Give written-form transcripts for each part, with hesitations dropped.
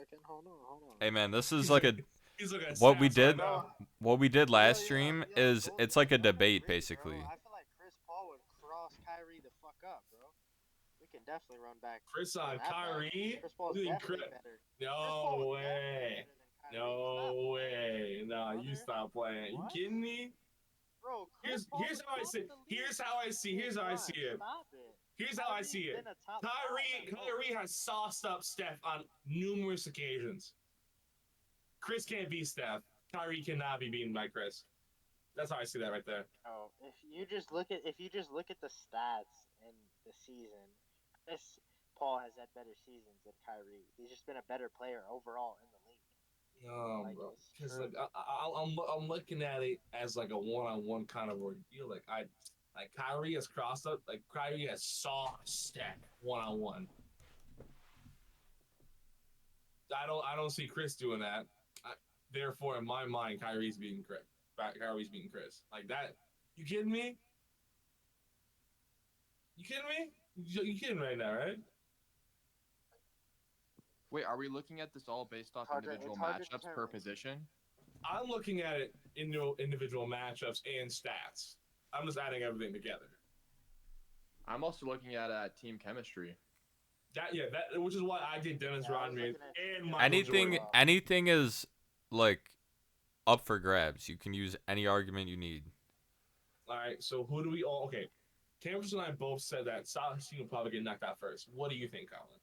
second. Hold on. Hey man, this is He's like like, a he's like a what we sass right did. now. What we did last stream Yo, is Goldiye, it's like a don't debate agree, basically. bro. I feel like Chris Paul would cross Kyrie the fuck up, bro. We can definitely run back. Chris on that Kyrie? Chris Paul's You think definitely better. Chris No Paul is way. definitely better than Kyrie. Stop No playing, way. No, you brother. stop playing. You What? kidding me? Bro, Chris Paul Here's was how I top see. of the league Here's how I see. in Here's how I see prime. it. Stop it. Here's how I see Kyrie's it. been a top five. Kyrie has sauced up Steph on numerous occasions. Chris can't beat Steph. Kyrie cannot be beaten by Chris. That's how I see that right there. Oh, if you just look at the stats in the season, Chris Paul has had better seasons than Kyrie. He's just been a better player overall in the league. No, Like, bro. it's Because true. like I'm looking at it as like a one-on-one kind of ordeal. Like Kyrie has crossed up. Like Kyrie has sauced Steph one-on-one. I don't see Chris doing that. Therefore, in my mind, Kyrie's beating Chris. Kyrie's beating Chris. Like that. You kidding me? You kidding me? You kidding right now, right? Wait, are we looking at this all based off individual matchups per position? I'm looking at it in individual matchups and stats. I'm just adding everything together. I'm also looking at team chemistry. That which is why I did Dennis Rodman and Michael Anything Jordan. anything is like up for grabs. You can use any argument you need. All right, so who do we all? Okay, Canvas and I both said that Sasha will probably get knocked out first. What do you think, Colin?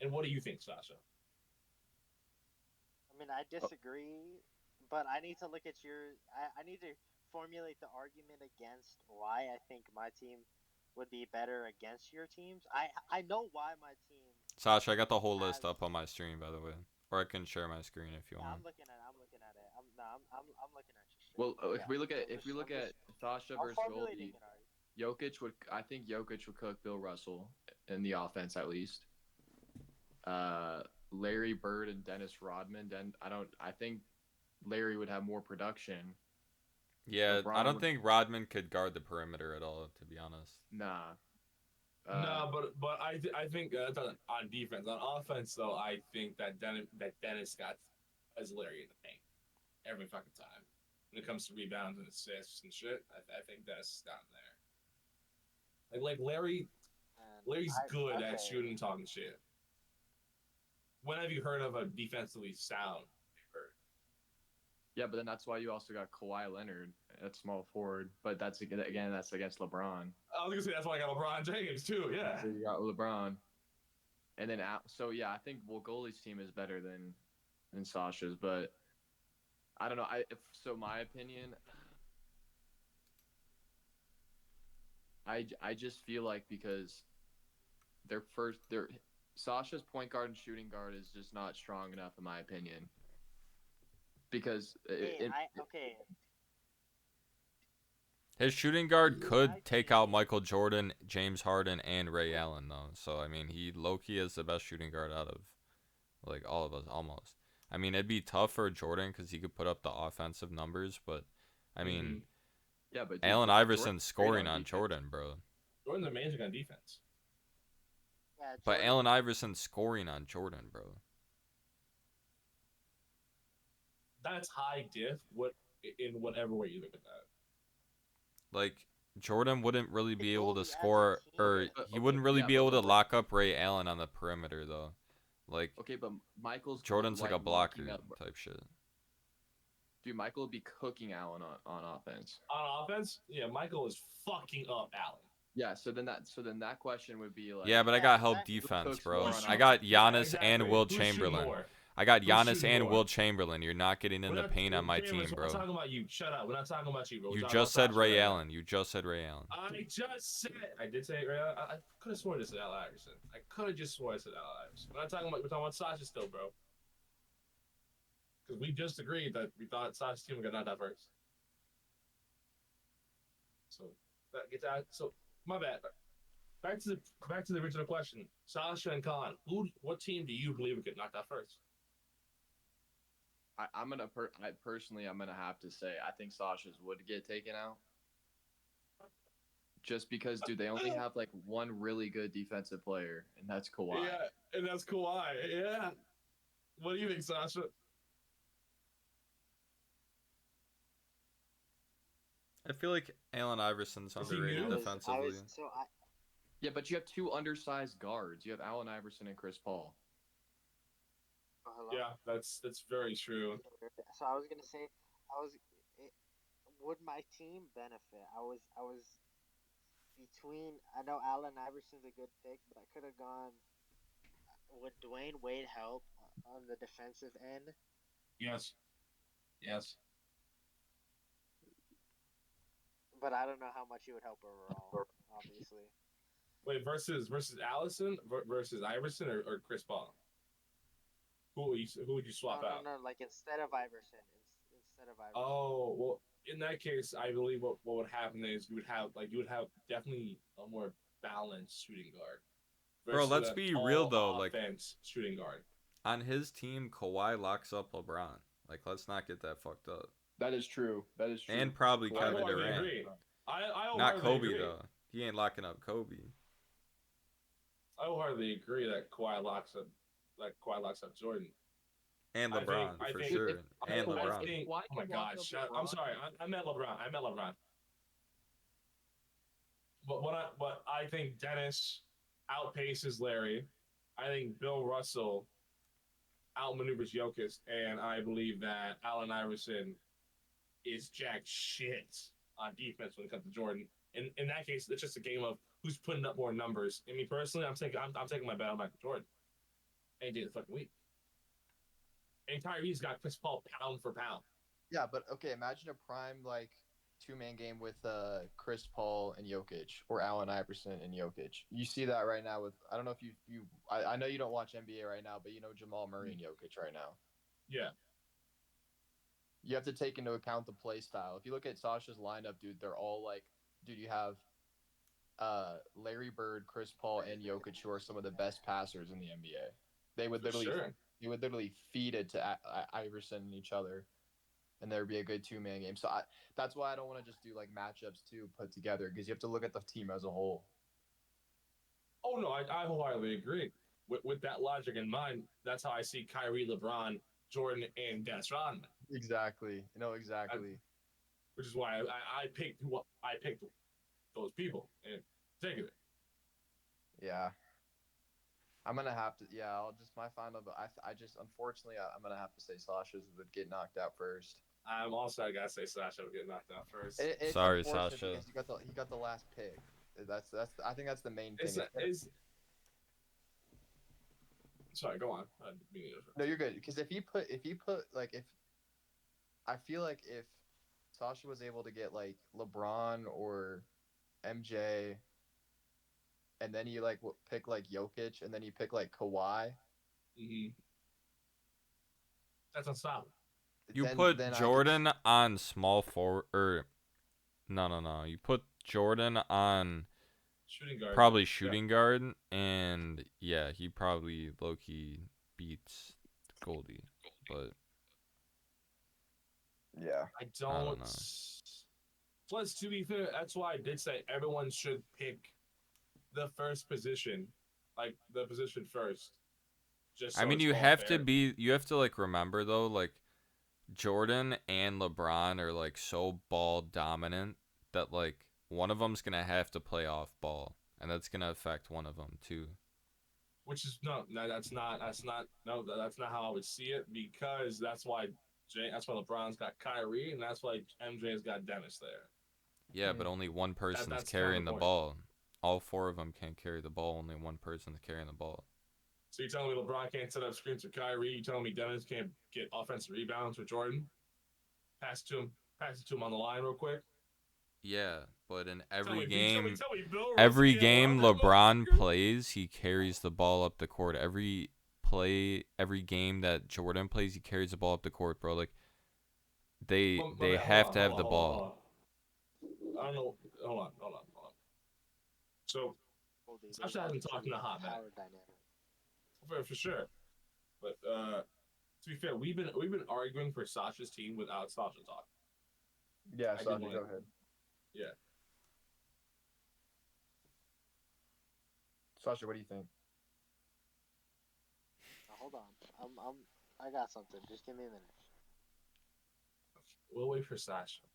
And what do you think, Sasha? I mean, I disagree, but I need to look at your. I need to formulate the argument against why I think my team would be better against your teams. I know why my team. Sasha, I got the whole list up on my stream, by the way, or I can share my screen if you want. I'm looking at it. I'm looking at it. I'm looking at you. Well, if we look at Sasha versus Goldiye, I think Jokic would cook Bill Russell in the offense at least. Larry Bird and Dennis Rodman. I think Larry would have more production. Yeah, I don't think Rodman could guard the perimeter at all, to be honest. Nah. But I think on defense. On offense, though, I think that Dennis got as Larry in the paint every fucking time. When it comes to rebounds and assists and shit, I think Dennis got in there. Like Larry's good at shooting and talking shit. When have you heard of a defensively sound? Yeah, but then that's why you also got Kawhi Leonard at small forward. But that's against LeBron. I was gonna say that's why I got LeBron James too. Yeah. So you got LeBron, and then I think Goldiye's team is better than Sasha's, but I don't know. My opinion, I just feel like because Sasha's point guard and shooting guard is just not strong enough in my opinion. Because his shooting guard could take out Michael Jordan, James Harden, and Ray Allen, though. So, I mean, he low-key is the best shooting guard out of, like, all of us, almost. I mean, it'd be tough for Jordan because he could put up the offensive numbers, but, I mean, yeah, but Allen Iverson's scoring on Jordan, bro. Jordan's amazing on defense. Yeah, but Allen Iverson's scoring on Jordan, bro. That's high diff. In whatever way you look at that. Like, Jordan wouldn't really be able to score, or he wouldn't really be able to lock up Ray Allen on the perimeter, though. Like, okay, but Jordan's like a blocker type shit. Dude, Michael would be cooking Allen on offense. On offense, yeah, Michael is fucking up Allen. Yeah, so then that question would be like. Yeah, but I got help defense, bro. I got Giannis and Will Chamberlain. I got Giannis and Will Chamberlain. You're not getting in the paint on my team, bro. We're not talking about you. Shut up. We're not talking about you, bro. You just said Ray Allen. You just said Ray Allen. I just said. I did say Ray Allen. I could have sworn I said Allen Iverson. I could have just sworn I said Allen Iverson. We're talking about Sasha still, bro. Because we just agreed that we thought Sasha's team would get knocked out first. So that gets out. So my bad. Back to the original question. Sasha and Colin, what team do you believe would get knocked out first? I'm gonna have to say I think Sasha's would get taken out. Just because, dude, they only have like one really good defensive player, and that's Kawhi. Yeah, and that's Kawhi. Yeah. What do you think, Sasha? I feel like Allen Iverson's Is he underrated new? defensively. Yeah, but you have two undersized guards. You have Allen Iverson and Chris Paul. Oh, hello? Yeah, that's very true. So I was gonna say, would my team benefit? I was between. I know Allen Iverson's a good pick, but I could have gone. Would Dwayne Wade help on the defensive end? Yes. Yes. But I don't know how much he would help overall. Obviously, Wait, versus Allison versus Iverson or Chris Paul? Who would you swap out? no. Like instead of Iverson, instead of Iverson. Oh well, in that case, I believe what would happen is you would have definitely a more balanced shooting guard Bro, versus let's a be real all though. Like offense shooting guard. on his team, Kawhi locks up LeBron. Like let's not get that fucked up. That is true. That is true. And probably I Kevin wholeheartedly Durant. agree. I Not wholeheartedly Kobe agree. though. He ain't locking up Kobe. I wholeheartedly agree that Kawhi locks up Jordan. And I think- LeBron I for think- sure. if- and I LeBron. think- Kawhi oh my can lock God! up I'm LeBron. sorry. I meant LeBron. But I think Dennis outpaces Larry. I think Bill Russell outmaneuvers Jokic, and I believe that Allen Iverson is jack shit on defense when it comes to Jordan. In that case, it's just a game of who's putting up more numbers. And me personally, I'm taking my bet on Michael Jordan any day of the fucking week. And Kyrie's got Chris Paul pound for pound. Yeah, but okay, imagine a prime like two-man game with Chris Paul and Jokic or Allen Iverson and Jokic. You see that right now with I don't know if I know you don't watch NBA right now, but you know Jamal Murray and Jokic right now. Yeah. You have to take into account the play style. If you look at Sasha's lineup, dude, they're all like, dude, you have Larry Bird, Chris Paul, and Jokic, who are some of the best passers in the NBA. They would literally feed it to Iverson and each other, and there would be a good two-man game. So that's why I don't want to just do like matchups too put together, because you have to look at the team as a whole. Oh no, I wholeheartedly agree. With that logic in mind, that's how I see Kyrie, LeBron, Jordan, and Dennis Rodman. Exactly. Exactly. Which is why I picked those people and taking it. Yeah. I'm gonna have to. Yeah, I'll just my final. But I just unfortunately I'm gonna have to say Sasha's would get knocked out first. I'm also I gotta say Sasha would get knocked out first. It's Sorry, unfortunate Sasha. because he got the last pick. That's I think that's the main thing. Sorry, go on. No, you're good. Because if he put like if I feel like if Sasha was able to get like LeBron or MJ, and then you like pick like Jokic, and then you pick like Kawhi. Mm-hmm. That's unstoppable. You put Jordan on small forward, or no. You put Jordan on shooting guard, probably shooting guard, and yeah, he probably low key beats Goldiye, but yeah, I don't know. Plus, to be fair, that's why I did say everyone should pick the first position, like the position first. Just so I mean, it's you all have fair. you have to like remember though, like Jordan and LeBron are like so ball dominant that like one of them's gonna have to play off ball, and that's gonna affect one of them too. Which is that's not how I would see it, because that's why LeBron's got Kyrie, and that's why MJ's got Dennis there. Yeah, but only one person's that's carrying kind the of the point. ball. All four of them can't carry the ball. Only one person's carrying the ball. So you're telling me LeBron can't set up screens for Kyrie? You telling me Dennis can't get offensive rebounds for Jordan? Pass it to him on the line real quick. Yeah, but in Tell every me, game, Bill Russell every can't game run that LeBron motherfucker? plays, he carries the ball up the court. Every game that Jordan plays, he carries the ball up the court, bro. Like they have to have the ball. I don't know. Hold on. So Sasha hasn't talked in a hot minute. Power dynamic. For sure. But to be fair, we've been arguing for Sasha's team without Sasha talk. Yeah, I Sasha, did go ahead. Yeah. Sasha, what do you think? Now, hold on. I got something. Just give me a minute. We'll wait for Sasha.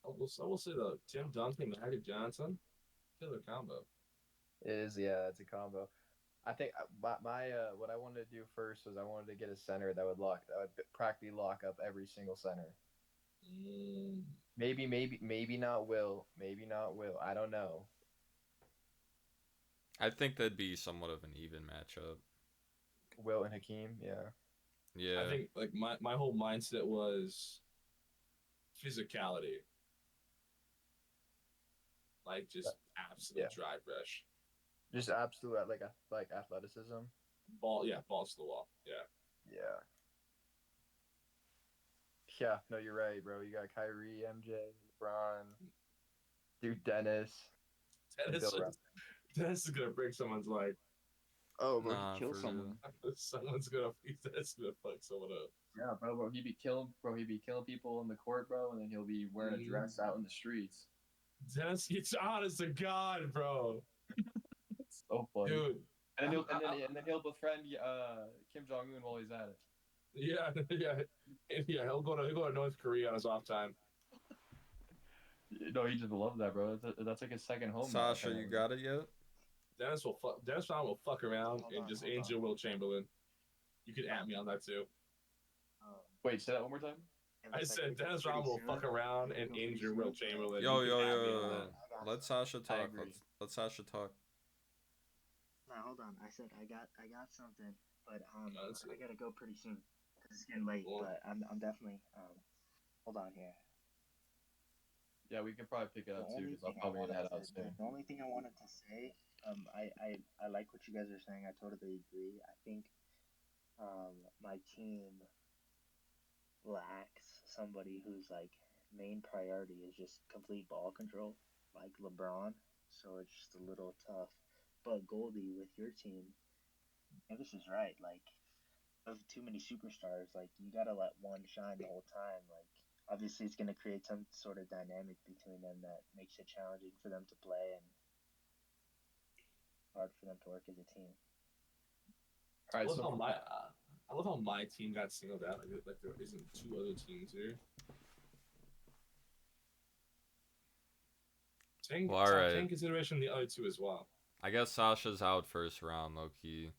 I will say though, Tim Duncan, Magic Johnson, killer combo. It is, yeah, it's a combo. I think my what I wanted to do first was I wanted to get a center that would practically lock up every single center. Mm. Maybe not Will. Maybe not Will. I don't know. I think that'd be somewhat of an even matchup. Will and Hakeem, yeah. Yeah. I think like my whole mindset was physicality. Like just absolute drive rush. Just absolute like athleticism. Balls to the wall. Yeah. Yeah. Yeah, no, you're right, bro. You got Kyrie, MJ, LeBron, dude, Dennis. Dennis is gonna break someone's life. Oh, bro, Nah, he killed for someone. Someone's gonna fuck someone up. Yeah, bro, he'd be killing people in the court, bro, and then he'll be wearing a dress out in the streets. Dennis, it's honest to God, bro. It's so funny, dude. And then he'll befriend Kim Jong Un while he's at it. Yeah. He'll go to North Korea on his off time. No, he just loves that, bro. That's like his second home. Sasha, you got it yet? Dennis Brown will fuck around and just injure Will Chamberlain. You can at me on that too. Wait, say that one more time. I said Dennis Brown will fuck around and injure Will Chamberlain. Yo. Let Sasha talk. Let Sasha talk. No, hold on. I said I got something, but I gotta go pretty soon because it's getting late. Cool. But I'm definitely hold on here. Yeah, we can probably pick it up too because I'm probably gonna head out soon. The only thing I wanted to say, I like what you guys are saying. I totally agree. I think my team lacks somebody whose like main priority is just complete ball control, like LeBron. So it's just a little tough. But Goldiye, with your team, this is right. Like, of too many superstars, like you gotta let one shine the whole time. Like, obviously, it's gonna create some sort of dynamic between them that makes it challenging for them to play and hard for them to work as a team. All right, I love how my team got singled out. Like there isn't two other teams here. Take consideration the other two as well. I guess Sasha's out first round, low key.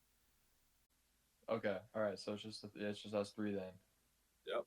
Okay, all right. So it's just us three then. Yep.